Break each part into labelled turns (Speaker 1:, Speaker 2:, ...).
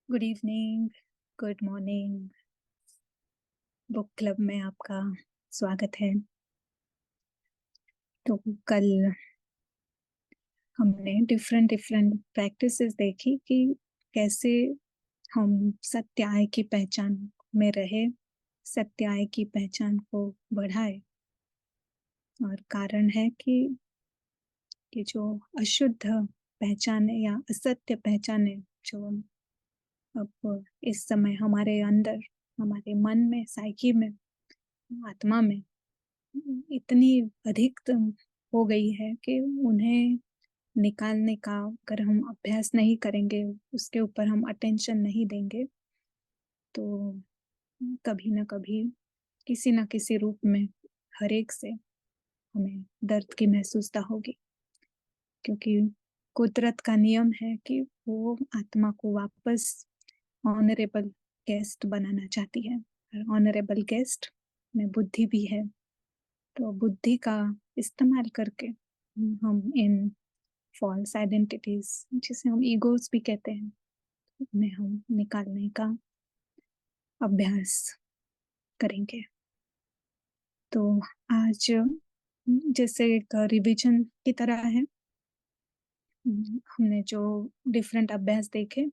Speaker 1: Good evening, good morning. Book club में आपका स्वागत है। तो कल हमने डिफरेंट डिफरेंट प्रैक्टिसेस देखी कि कैसे हम सत्याय की पहचान में रहे, सत्याय की पहचान को बढ़ाए। और कारण है कि ये जो अशुद्ध पहचान है या असत्य पहचान है, जो अब इस समय हमारे अंदर, हमारे मन में, साइकी में, आत्मा में इतनी अधिकतम हो गई है कि उन्हें निकालने का अगर हम अभ्यास नहीं करेंगे, उसके ऊपर हम अटेंशन नहीं देंगे, तो कभी ना कभी किसी ना किसी रूप में हर एक से हमें दर्द की महसूसता होगी। क्योंकि कुदरत का नियम है कि वो आत्मा को वापस ऑनरेबल गेस्ट बनाना चाहती है, और ऑनरेबल गेस्ट में बुद्धि भी है। तो बुद्धि का इस्तेमाल करके हम इन फॉल्स आइडेंटिटीज, जिसे हम ईगोस भी कहते हैं, उन्हें हम निकालने का अभ्यास करेंगे। तो आज जैसे एक रिवीजन की तरह है, हमने जो डिफरेंट अभ्यास देखे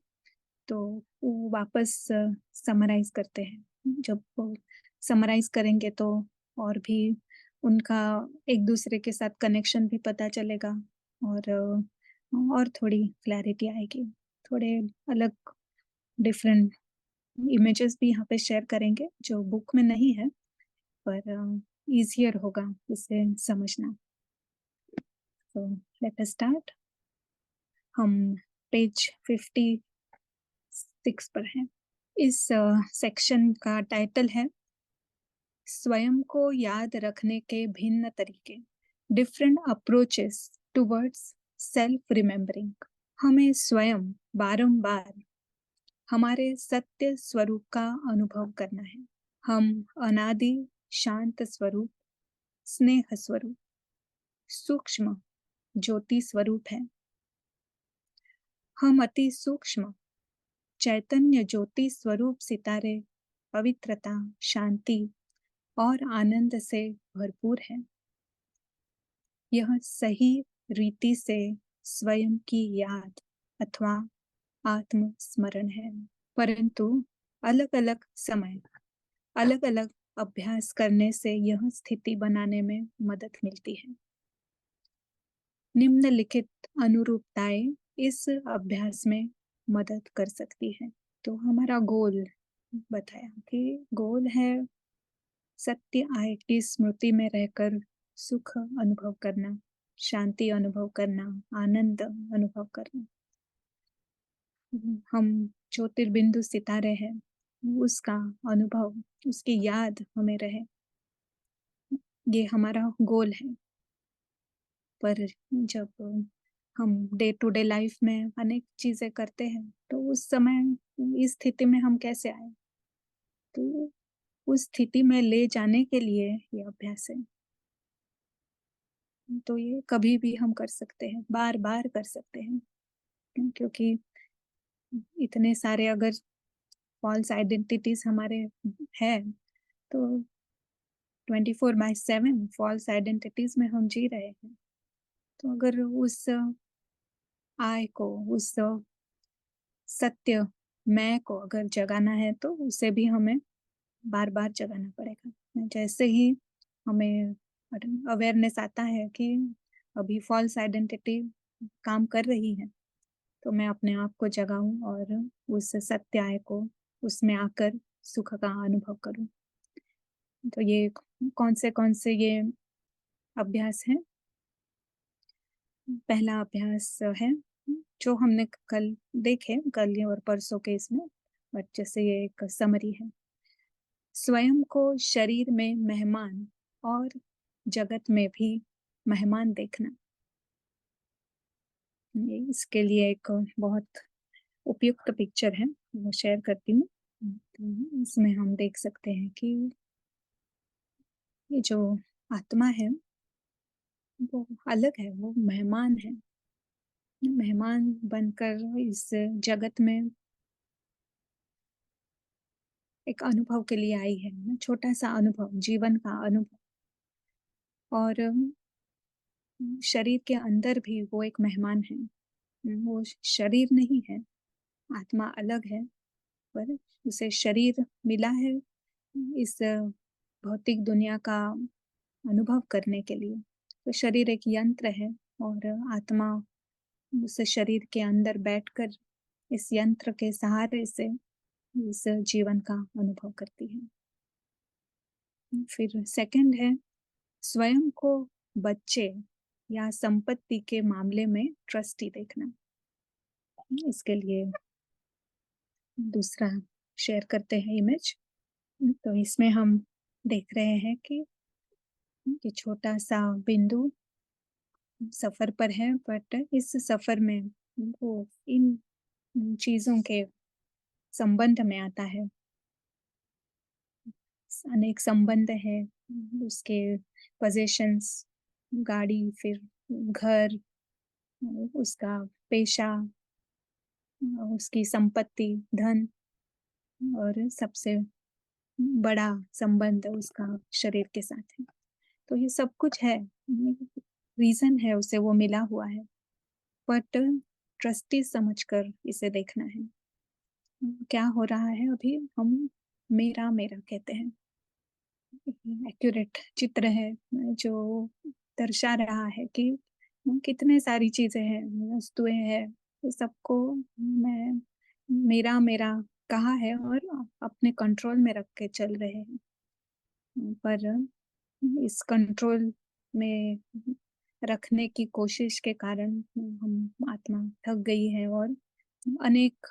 Speaker 1: तो वो वापस समराइज करते हैं। जब समराइज करेंगे तो और भी उनका एक दूसरे के साथ कनेक्शन भी पता चलेगा, और थोड़ी क्लैरिटी आएगी। थोड़े अलग डिफरेंट इमेजेस भी यहाँ पे शेयर करेंगे जो बुक में नहीं है, पर इजियर होगा इसे समझना। तो लेट अस स्टार्ट। हम पेज 56 पर हैं। इस सेक्शन का टाइटल है स्वयं को याद रखने के भिन्न तरीके, different approaches towards self remembering. हमें स्वयं बारंबार हमारे सत्य स्वरूप का अनुभव करना है। हम अनादि शांत स्वरूप, स्नेह स्वरूप, सूक्ष्म ज्योति स्वरूप है। हम अति सूक्ष्म चैतन्य ज्योति स्वरूप सितारे, पवित्रता, शांति और आनंद से भरपूर है। यह सही रीति से स्वयं की याद अथवा आत्मस्मरण है। परंतु अलग अलग समय, अलग अलग अभ्यास करने से यह स्थिति बनाने में मदद मिलती है। निम्नलिखित अनुरूपताएं इस अभ्यास में मदद कर सकती है। तो हमारा गोल बताया कि गोल है सत्य आय की स्मृति में रहकर सुख अनुभव करना, शांति अनुभव करना, आनंद अनुभव करना। हम ज्योतिर्बिंदु सितारे हैं, उसका अनुभव, उसकी याद हमें रहे, ये हमारा गोल है। पर जब हम डे टू डे लाइफ में अनेक चीजें करते हैं तो उस समय इस स्थिति में हम कैसे आए, तो उस स्थिति में ले जाने के लिए ये अभ्यास है। तो ये कभी भी हम कर सकते हैं, बार बार कर सकते हैं, क्योंकि इतने सारे अगर फॉल्स आइडेंटिटीज हमारे है तो 24/7 फॉल्स आइडेंटिटीज में हम जी रहे हैं। तो अगर उस आय को, उस सत्य मैं को अगर जगाना है तो उसे भी हमें बार बार जगाना पड़ेगा। जैसे ही हमें अवेयरनेस आता है कि अभी फॉल्स आइडेंटिटी काम कर रही है, तो मैं अपने आप को जगाऊं और उस सत्य आय को, उसमें आकर सुख का अनुभव करूं। तो ये कौन से ये अभ्यास है। पहला अभ्यास है जो हमने कल देखे, कल और परसों के इसमें, बट जैसे ये एक समरी है। स्वयं को शरीर में मेहमान और जगत में भी मेहमान देखना। ये इसके लिए एक बहुत उपयुक्त पिक्चर है, वो शेयर करती हूँ। तो इसमें हम देख सकते हैं कि ये जो आत्मा है वो अलग है, वो मेहमान है। मेहमान बनकर इस जगत में एक अनुभव के लिए आई है ना, छोटा-सा अनुभव, जीवन का अनुभव। और शरीर के अंदर भी वो एक मेहमान है। वो शरीर नहीं है, आत्मा अलग है, पर उसे शरीर मिला है इस भौतिक दुनिया का अनुभव करने के लिए। तो शरीर एक यंत्र है और आत्मा उस शरीर के अंदर बैठकर इस यंत्र के सहारे से इस जीवन का अनुभव करती है। फिर सेकंड है स्वयं को बच्चे या संपत्ति के मामले में ट्रस्टी देखना। इसके लिए दूसरा शेयर करते हैं इमेज। तो इसमें हम देख रहे हैं कि ये छोटा-सा बिंदु सफ़र पर है, बट इस सफ़र में वो इन चीज़ों के संबंध में आता है। अनेक संबंध है, उसके पोज़ेशंस, गाड़ी, फिर घर, उसका पेशा, उसकी संपत्ति, धन और सबसे बड़ा संबंध उसका शरीर के साथ है। तो ये सब कुछ है, रीज़न है उसे वो मिला हुआ है, बट ट्रस्टी समझकर इसे देखना है। क्या हो रहा है अभी हम मेरा, मेरा कहते हैं। एक्यूरेट चित्र है जो दर्शा रहा है कि कितने सारी चीज़ें हैं, वस्तुएँ हैं, ये सबको मैं मेरा, मेरा कहा है और अपने कंट्रोल में रख के चल रहे हैं। पर इस कंट्रोल में रखने की कोशिश के कारण हम आत्मा थक गई है और अनेक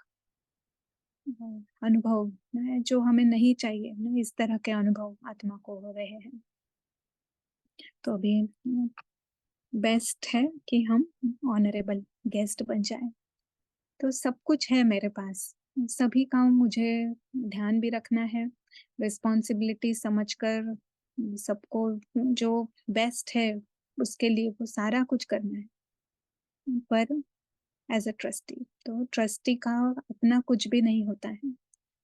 Speaker 1: अनुभव जो हमें नहीं चाहिए इस तरह के अनुभव आत्मा को हो रहे हैं। तो अभी बेस्ट है कि हम ऑनरेबल गेस्ट बन जाएं। तो सब कुछ है मेरे पास, सभी काम मुझे ध्यान भी रखना है, रिस्पॉन्सिबिलिटी समझकर सबको जो बेस्ट है उसके लिए वो सारा कुछ करना है। पर एज अ ट्रस्टी, तो ट्रस्टी का अपना कुछ भी नहीं होता है।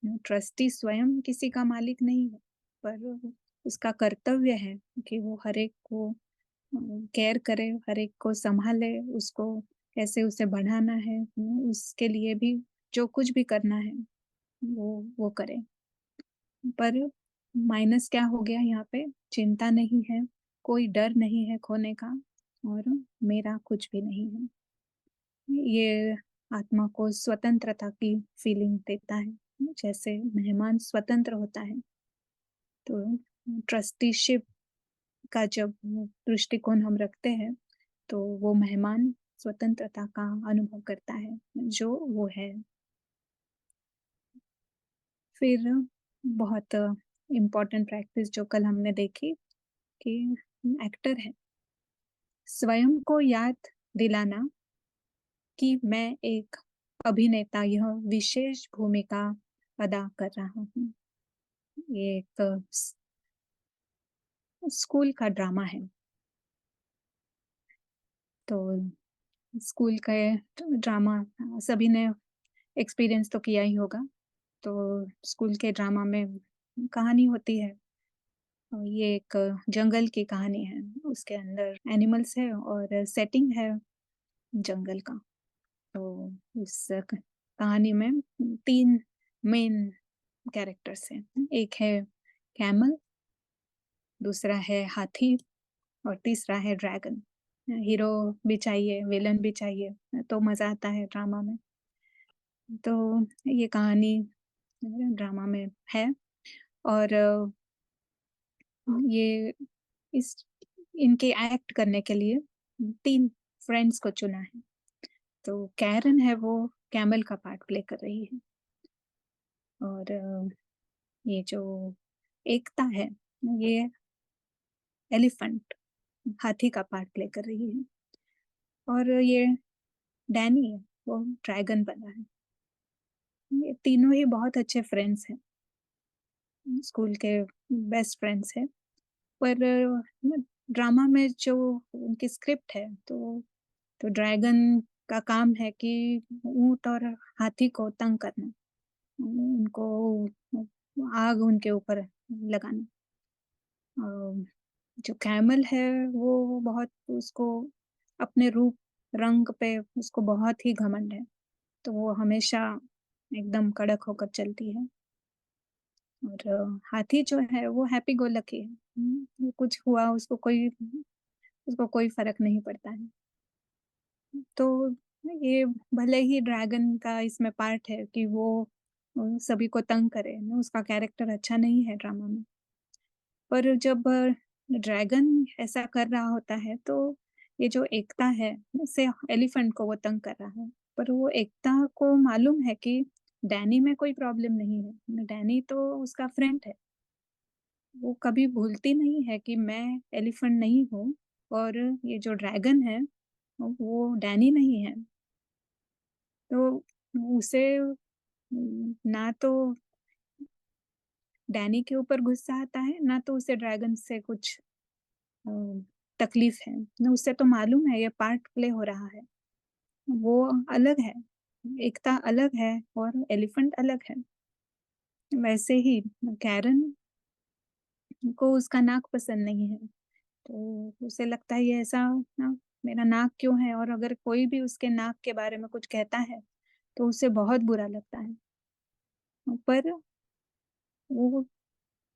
Speaker 1: ट्रस्टी स्वयं किसी का मालिक नहीं है, पर उसका कर्तव्य है कि वो हर एक को केयर करे, हर एक को संभाले, उसको कैसे उसे बढ़ाना है, उसके लिए भी जो कुछ भी करना है, वो करे। पर माइनस क्या हो गया यहाँ पे? चिंता नहीं है, कोई डर नहीं है खोने का और मेरा कुछ भी नहीं है। ये आत्मा को स्वतंत्रता की फीलिंग देता है, जैसे मेहमान स्वतंत्र होता है। तो ट्रस्टीशिप का जब दृष्टिकोण हम रखते हैं, तो वो मेहमान स्वतंत्रता का अनुभव करता है, जो वो है। फिर बहुत इम्पोर्टेंट प्रैक्टिस जो कल हमने देखी कि एक्टर है, स्वयं को याद दिलाना कि मैं एक अभिनेता यह विशेष भूमिका अदा कर रहा हूँ। ये एक स्कूल का ड्रामा है। तो स्कूल का ड्रामा सभी ने एक्सपीरियंस तो किया ही होगा। तो स्कूल के ड्रामा में कहानी होती है, ये एक जंगल की कहानी है, उसके अंदर एनिमल्स है और सेटिंग है जंगल का। तो उस कहानी में 3 मेन कैरेक्टर्स हैं। एक है कैमल, दूसरा है हाथी और तीसरा है ड्रैगन। हीरो भी चाहिए, विलन भी चाहिए, तो मज़ा आता है ड्रामा में। तो ये कहानी ड्रामा में है और ये इस इनके एक्ट करने के लिए 3 फ्रेंड्स को चुना है। तो कैरन है वो कैमल का पार्ट प्ले कर रही है और ये जो एकता है, ये एलिफेंट हाथी का पार्ट प्ले कर रही है और ये डैनी है, वो ड्रैगन बना है। ये तीनों ही बहुत अच्छे फ्रेंड्स हैं, स्कूल के बेस्ट फ्रेंड्स हैं। पर ड्रामा में जो उनकी स्क्रिप्ट है, तो ड्रैगन का काम है कि ऊँट और हाथी को तंग करना। उनको आग उनके ऊपर लगाना। अ, जो कैमल है वो बहुत उसको अपने रूप रंग पे उसको बहुत ही घमंड है, तो वो हमेशा एकदम कड़क होकर चलती है। और हाथी जो है वो हैप्पी गो लकी है। वो कुछ हुआ उसको कोई फर्क नहीं पड़ता है। तो ये भले ही ड्रैगन का इसमें पार्ट है कि वो सभी को तंग करे, उसका कैरेक्टर अच्छा नहीं है ड्रामा में। पर जब ड्रैगन ऐसा कर रहा होता है तो ये जो एकता है, से एलिफेंट को वो तंग कर रहा है, पर वो एकता को मालूम है कि डैनी में कोई प्रॉब्लम नहीं है, डैनी तो उसका फ्रेंड है। वो कभी भूलती नहीं है कि मैं एलिफेंट नहीं हूँ और ये जो ड्रैगन है वो डैनी नहीं है। तो उसे ना तो डैनी के ऊपर गुस्सा आता है, ना तो उसे ड्रैगन से कुछ अ, तकलीफ है। ना उसे तो मालूम है ये पार्ट प्ले हो रहा है, वो अलग है, एकता अलग है और एलिफेंट अलग है। वैसे ही कैरन को उसका नाक पसंद नहीं है, तो उसे लगता है ये ऐसा ना, मेरा नाक क्यों है, और अगर कोई भी उसके नाक के बारे में कुछ कहता है तो उसे बहुत बुरा लगता है। पर वो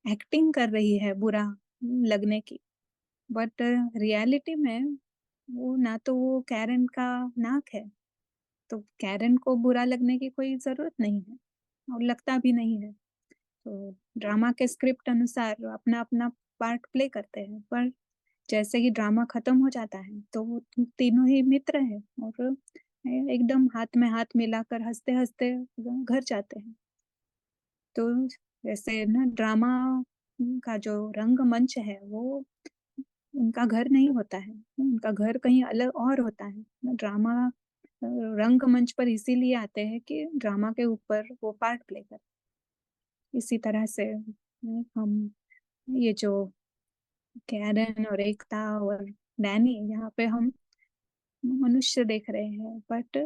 Speaker 1: एक्टिंग कर रही है बुरा लगने की, बट रियलिटी में वो ना तो वो कैरन का नाक है, तो कैरन को बुरा लगने की कोई जरूरत नहीं है और लगता भी नहीं है। तो ड्रामा के स्क्रिप्ट अनुसार अपना अपना पार्ट प्ले करते हैं, पर जैसे ही ड्रामा खत्म हो जाता है तो वो तीनों ही मित्र हैं और एकदम हाथ में हाथ मिलाकर हंसते हंसते घर जाते हैं। तो जैसे ना ड्रामा का जो रंगमंच है वो उनका घर नहीं होता है, उनका घर कहीं अलग और होता है। ड्रामा रंगमंच पर इसीलिए आते हैं कि ड्रामा के ऊपर वो पार्ट प्ले कर। इसी तरह से हम ये जो कैरन और एकता और डैनी, यहाँ पे हम मनुष्य देख रहे हैं, बट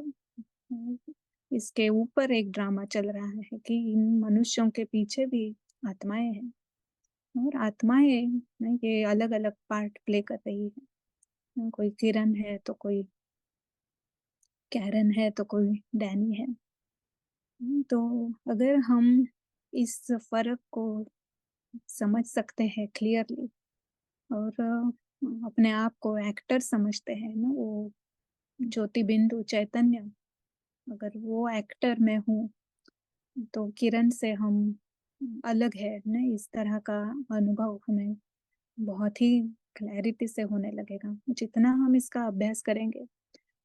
Speaker 1: इसके ऊपर एक ड्रामा चल रहा है कि इन मनुष्यों के पीछे भी आत्माएं हैं, और आत्माएं ये अलग अलग पार्ट प्ले कर रही है। कोई किरण है तो कोई कैरन है तो कोई डैनी है। तो अगर हम इस फर्क को समझ सकते हैं क्लियरली और अपने आप को एक्टर समझते हैं ना, वो ज्योति बिंदु चैतन्य, अगर वो एक्टर में हूँ तो किरण से हम अलग है ना, इस तरह का अनुभव हमें बहुत ही क्लैरिटी से होने लगेगा। जितना हम इसका अभ्यास करेंगे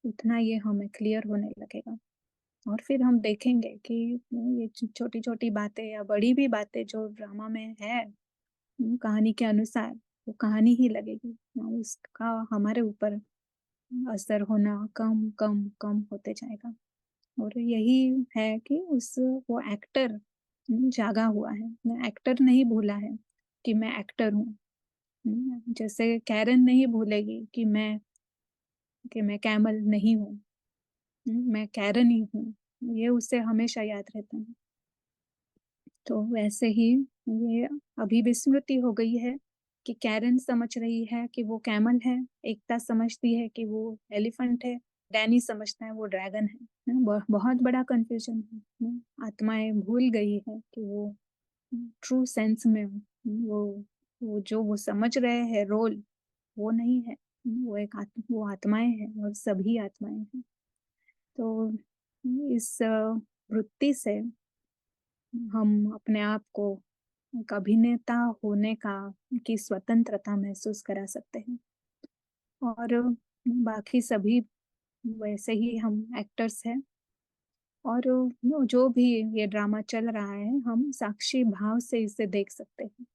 Speaker 1: उतना ये हमें क्लियर होने लगेगा, और फिर हम देखेंगे कि ये छोटी छोटी बातें या बड़ी भी बातें जो ड्रामा में है कहानी के अनुसार, वो कहानी ही लगेगी, उसका हमारे ऊपर असर होना कम कम कम होते जाएगा। और यही है कि उस वो एक्टर जागा हुआ है, एक्टर नहीं भूला है कि मैं एक्टर हूँ। जैसे कैरन नहीं भूलेगी कि मैं कैमल नहीं हूँ, मैं कैरन ही हूँ, ये उसे हमेशा याद रहता है। तो वैसे ही ये अभी विस्मृति हो गई है कि कैरन समझ रही है कि वो कैमल है, एकता समझती है कि वो एलिफेंट है, डैनी समझता है वो ड्रैगन है। बहुत बड़ा कंफ्यूजन है। आत्माएं भूल गई है कि वो ट्रू सेंस में वो जो वो समझ रहे हैं रोल, वो नहीं है। वो आत्माएं हैं और सभी आत्माएं हैं। तो इस वृत्ति से हम अपने आप को एक अभिनेता होने का की स्वतंत्रता महसूस करा सकते हैं, और बाकी सभी वैसे ही हम एक्टर्स हैं। और जो भी ये ड्रामा चल रहा है हम साक्षी भाव से इसे देख सकते हैं।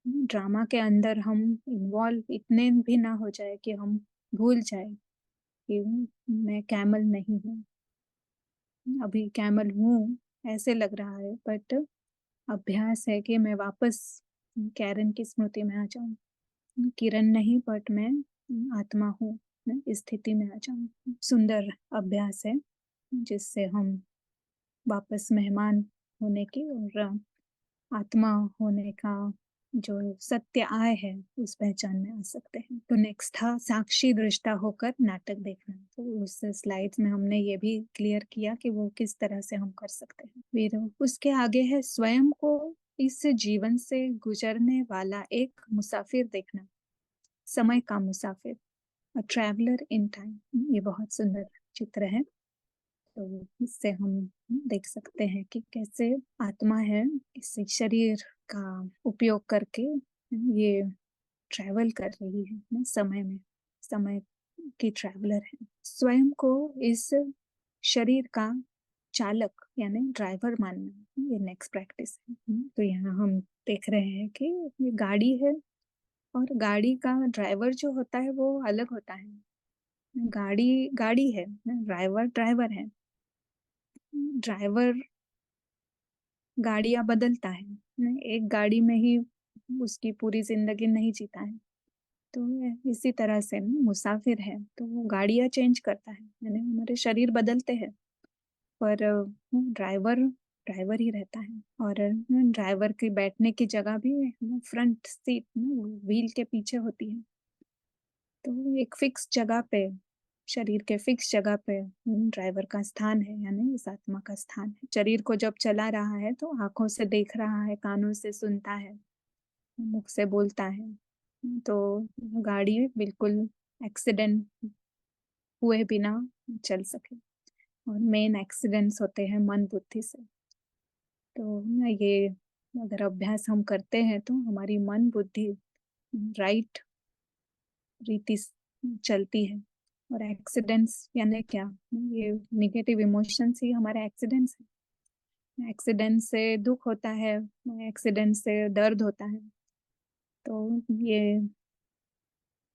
Speaker 1: ड्रामा के अंदर हम इन्वॉल्व इतने भी ना हो जाए कि हम भूल जाए कि मैं कैमल नहीं हूँ, अभी कैमल हूँ ऐसे लग रहा है, बट अभ्यास है कि मैं वापस कैरन की स्मृति में आ जाऊं, किरण नहीं बट मैं आत्मा हूँ, मैं इस स्थिति में आ जाऊं। सुंदर अभ्यास है जिससे हम वापस मेहमान होने की और आत्मा होने का जो सत्य आय है उस पहचान में आ सकते हैं। तो नेक्स्ट था साक्षी दृष्टा होकर नाटक देखना। तो उस स्लाइड्स में हमने ये भी क्लियर किया कि वो किस तरह से हम कर सकते हैं। फिर उसके आगे है स्वयं को इस जीवन से गुजरने वाला एक मुसाफिर देखना, समय का मुसाफिर, अ ट्रैवलर इन टाइम। ये बहुत सुंदर चित्र है। तो इससे हम देख सकते हैं कि कैसे आत्मा है इस शरीर का उपयोग करके ये ट्रैवल कर रही है ना, समय में, समय की ट्रैवलर है। स्वयं को इस शरीर का चालक यानी ड्राइवर मानना, ये नेक्स्ट प्रैक्टिस है। तो यहाँ हम देख रहे हैं कि ये गाड़ी है और गाड़ी का ड्राइवर जो होता है वो अलग होता है। गाड़ी गाड़ी है, ड्राइवर ड्राइवर है। ड्राइवर गाड़ियां बदलता है नहीं, एक गाड़ी में ही उसकी पूरी जिंदगी नहीं जीता है। तो इसी तरह से ना मुसाफिर है तो वो गाड़ियां चेंज करता है, यानी हमारे शरीर बदलते हैं पर ड्राइवर ड्राइवर ही रहता है। और ड्राइवर की बैठने की जगह भी फ्रंट सीट व्हील के पीछे होती है। तो एक फिक्स जगह पे, शरीर के फिक्स जगह पे ड्राइवर का स्थान है, यानी इस आत्मा का स्थान है। शरीर को जब चला रहा है तो आंखों से देख रहा है, कानों से सुनता है, मुख से बोलता है। तो गाड़ी बिल्कुल एक्सीडेंट हुए बिना चल सके। और मेन एक्सीडेंट्स होते हैं मन बुद्धि से। तो ये अगर अभ्यास हम करते हैं तो हमारी मन बुद्धि राइट रीति चलती है। और एक्सीडेंट्स यानी क्या, ये निगेटिव इमोशंस ही हमारे एक्सीडेंट्स है। एक्सीडेंट से दुख होता है, एक्सीडेंट से दर्द होता है। तो ये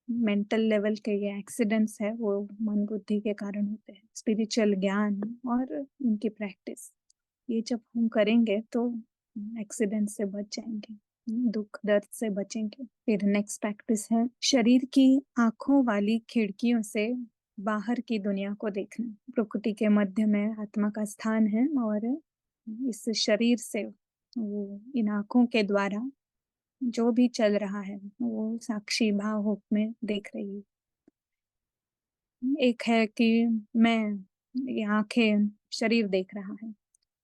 Speaker 1: मेंटल लेवल के ये एक्सीडेंट्स है वो मन बुद्धि के कारण होते हैं। स्पिरिचुअल ज्ञान और उनकी प्रैक्टिस ये जब हम करेंगे तो एक्सीडेंट से बच जाएंगे, दुख दर्द से बचेंगे। फिर नेक्स्ट प्रैक्टिस है शरीर की आंखों वाली खिड़कियों से बाहर की दुनिया को देखना। प्रकृति के मध्य में आत्मा का स्थान है और इस शरीर से वो इन आंखों के द्वारा जो भी चल रहा है वो साक्षी भाव में देख रही है। एक है कि मैं, ये आंखें शरीर देख रहा है,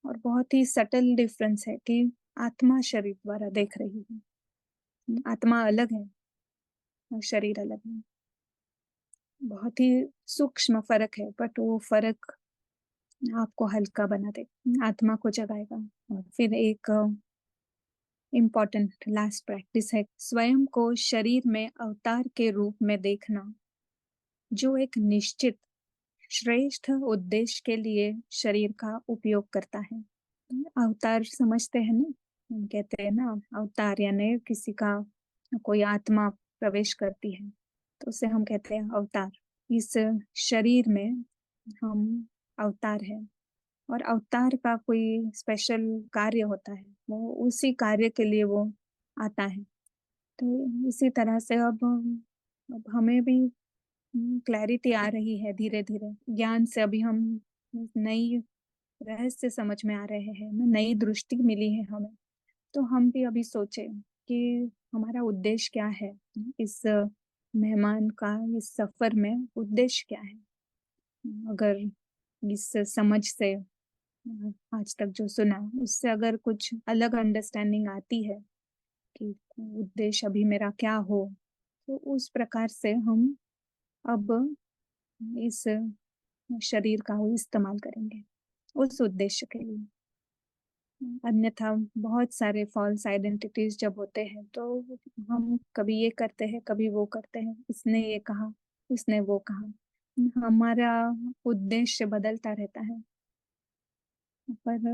Speaker 1: और बहुत ही सटल डिफरेंस है कि आत्मा शरीर द्वारा देख रही है। आत्मा अलग है और शरीर अलग है। बहुत ही सूक्ष्म फर्क है बट वो फर्क आपको हल्का बना दे, आत्मा को जगाएगा। और फिर एक इम्पोर्टेंट लास्ट प्रैक्टिस है स्वयं को शरीर में अवतार के रूप में देखना, जो एक निश्चित श्रेष्ठ उद्देश्य के लिए शरीर का उपयोग करता है। अवतार समझते हैं ना, हम कहते हैं ना अवतार यानी किसी का कोई आत्मा प्रवेश करती है तो उसे हम कहते हैं अवतार। इस शरीर में हम अवतार है और अवतार का कोई स्पेशल कार्य होता है, वो उसी कार्य के लिए वो आता है। तो इसी तरह से अब हमें भी क्लैरिटी आ रही है धीरे धीरे, ज्ञान से अभी हम नई रहस्य समझ में आ रहे हैं, नई दृष्टि मिली है हमें। तो हम भी अभी सोचे कि हमारा उद्देश्य क्या है, इस मेहमान का इस सफर में उद्देश्य क्या है। अगर इस समझ से आज तक जो सुना उससे अगर कुछ अलग अंडरस्टैंडिंग आती है कि उद्देश्य अभी मेरा क्या हो, तो उस प्रकार से हम अब इस शरीर का इस्तेमाल करेंगे उस उद्देश्य के लिए। अन्यथा बहुत सारे फॉल्स आइडेंटिटीज जब होते हैं तो हम कभी ये करते हैं कभी वो करते हैं, इसने ये कहा उसने वो कहा, हमारा उद्देश्य बदलता रहता है। पर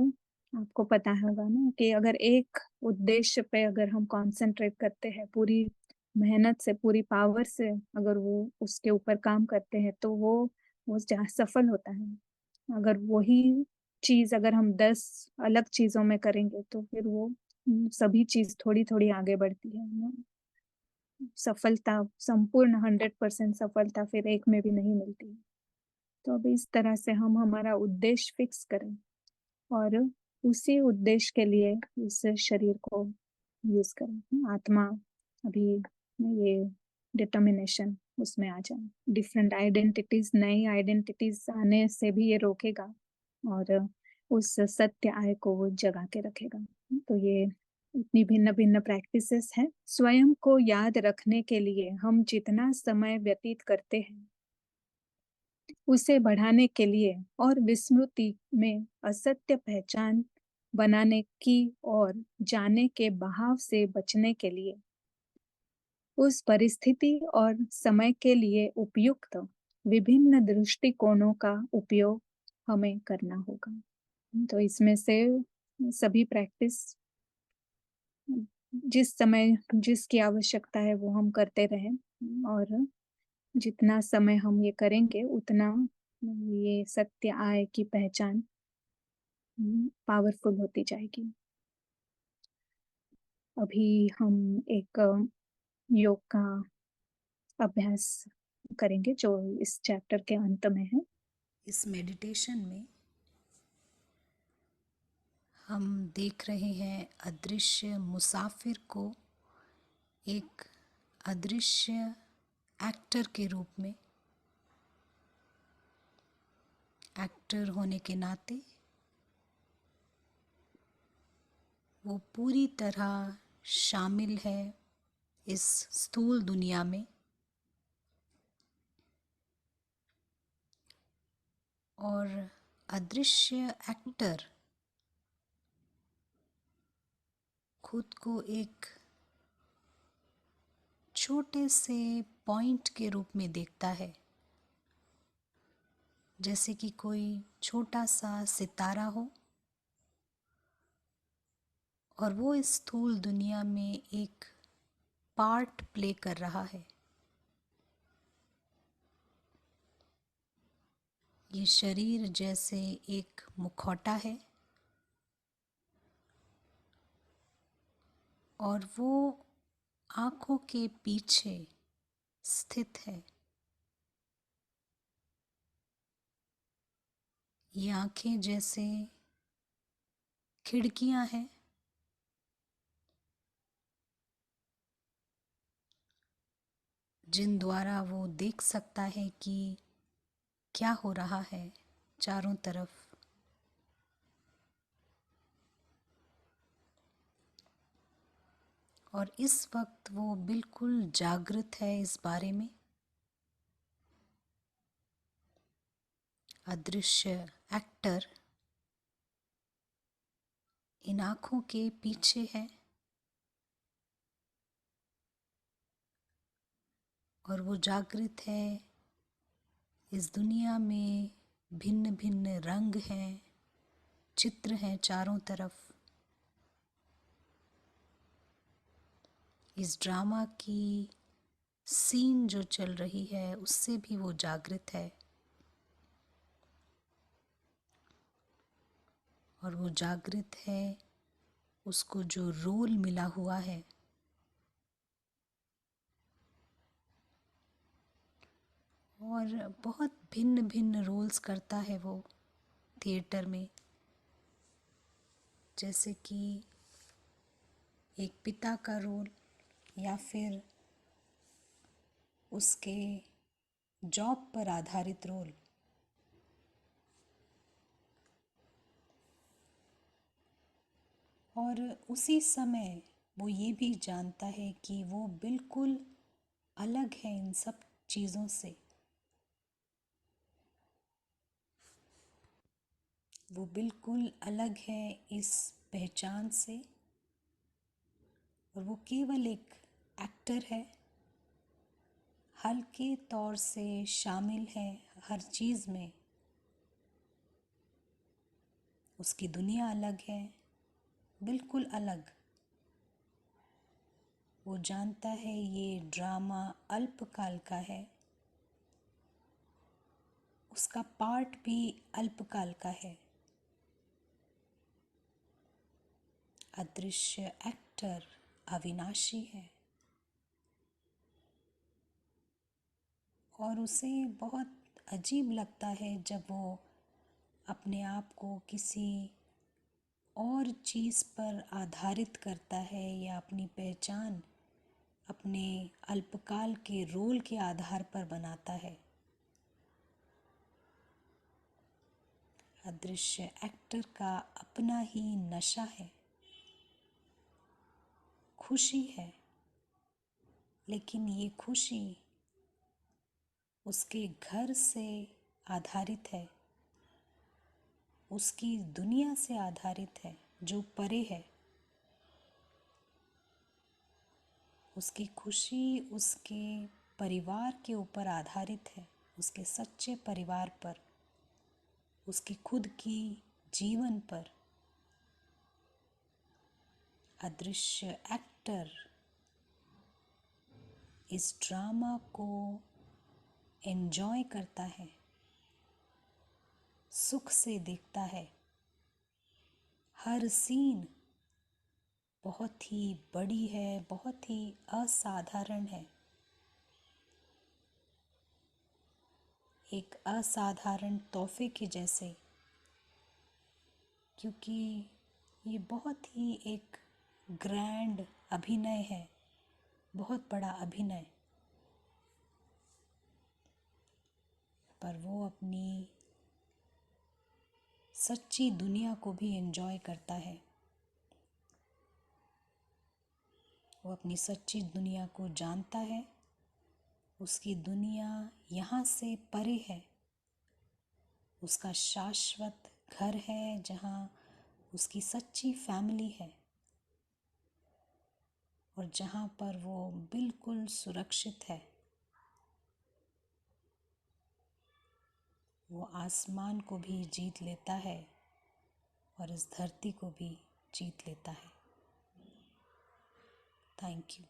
Speaker 1: आपको पता होगा ना कि अगर एक उद्देश्य पे अगर हम कंसंट्रेट करते हैं पूरी मेहनत से पूरी पावर से, अगर वो उसके ऊपर काम करते हैं तो वो सफल होता है। अगर वही चीज अगर हम 10 अलग चीजों में करेंगे तो फिर वो सभी चीज थोड़ी थोड़ी आगे बढ़ती है ना। सफलता, संपूर्ण 100% सफलता फिर एक में भी नहीं मिलती। तो अब इस तरह से हम हमारा उद्देश्य फिक्स करें और उसी उद्देश्य के लिए इस शरीर को यूज करें। आत्मा अभी ये डिटर्मिनेशन उसमें आ जाए। डिफरेंट आइडेंटिटीज, नई आइडेंटिटीज आने से भी ये रोकेगा और उस सत्य आय को वो जगा के रखेगा। तो ये इतनी भिन्न भिन्न प्रैक्टिसेस हैं। स्वयं को याद रखने के लिए हम जितना समय व्यतीत करते हैं, उसे बढ़ाने के लिए और विस्मृति में असत्य पहचान बनाने की और जाने के बहाव से बचने के लिए उस परिस्थिति और समय के लिए उपयुक्त विभिन्न दृष्टिकोणों का उपयोग हमें करना होगा। तो इसमें से सभी प्रैक्टिस जिस समय जिसकी आवश्यकता है वो हम करते रहें, और जितना समय हम ये करेंगे उतना ये सत्य आय की पहचान पावरफुल होती जाएगी। अभी हम एक योग का अभ्यास करेंगे जो इस चैप्टर के अंत में है।
Speaker 2: इस मेडिटेशन में हम देख रहे हैं अदृश्य मुसाफिर को एक अदृश्य एक्टर के रूप में। एक्टर होने के नाते वो पूरी तरह शामिल है इस स्थूल दुनिया में, और अदृश्य एक्टर खुद को एक छोटे से पॉइंट के रूप में देखता है, जैसे कि कोई छोटा सा सितारा हो और वो इस स्थूल दुनिया में एक पार्ट प्ले कर रहा है। ये शरीर जैसे एक मुखौटा है और वो आँखों के पीछे स्थित है। ये आँखें जैसे खिड़कियाँ हैं जिन द्वारा वो देख सकता है कि क्या हो रहा है चारों तरफ। और इस वक्त वो बिल्कुल जागृत है इस बारे में। अदृश्य एक्टर इन आँखों के पीछे है और वो जागृत है। इस दुनिया में भिन्न भिन्न रंग हैं, चित्र हैं चारों तरफ। इस ड्रामा की सीन जो चल रही है उससे भी वो जागृत है, और वो जागृत है उसको जो रोल मिला हुआ है। और बहुत भिन्न भिन्न रोल्स करता है वो थिएटर में, जैसे कि एक पिता का रोल या फिर उसके जॉब पर आधारित रोल। और उसी समय वो ये भी जानता है कि वो बिल्कुल अलग है इन सब चीज़ों से। वो बिल्कुल अलग है इस पहचान से, और वो केवल एक एक्टर है, हल्के तौर से शामिल है हर चीज़ में। उसकी दुनिया अलग है, बिल्कुल अलग। वो जानता है ये ड्रामा अल्पकाल का है, उसका पार्ट भी अल्पकाल का है। अदृश्य एक्टर अविनाशी है और उसे बहुत अजीब लगता है जब वो अपने आप को किसी और चीज़ पर आधारित करता है या अपनी पहचान अपने अल्पकाल के रोल के आधार पर बनाता है। अदृश्य एक्टर का अपना ही नशा है, खुशी है, लेकिन ये खुशी उसके घर से आधारित है, उसकी दुनिया से आधारित है जो परे है। उसकी खुशी उसके परिवार के ऊपर आधारित है, उसके सच्चे परिवार पर, उसकी खुद की जीवन पर। अदृश्य एक्टर इस ड्रामा को एंजॉय करता है, सुख से देखता है। हर सीन बहुत ही बड़ी है, बहुत ही असाधारण है, एक असाधारण तोहफे के जैसे, क्योंकि ये बहुत ही एक ग्रैंड अभिनय है, बहुत बड़ा अभिनय। पर वो अपनी सच्ची दुनिया को भी एंजॉय करता है। वो अपनी सच्ची दुनिया को जानता है। उसकी दुनिया यहाँ से परे है, उसका शाश्वत घर है जहाँ उसकी सच्ची फैमिली है और जहाँ पर वो बिल्कुल सुरक्षित है। वो आसमान को भी जीत लेता है और इस धरती को भी जीत लेता है। Thank you.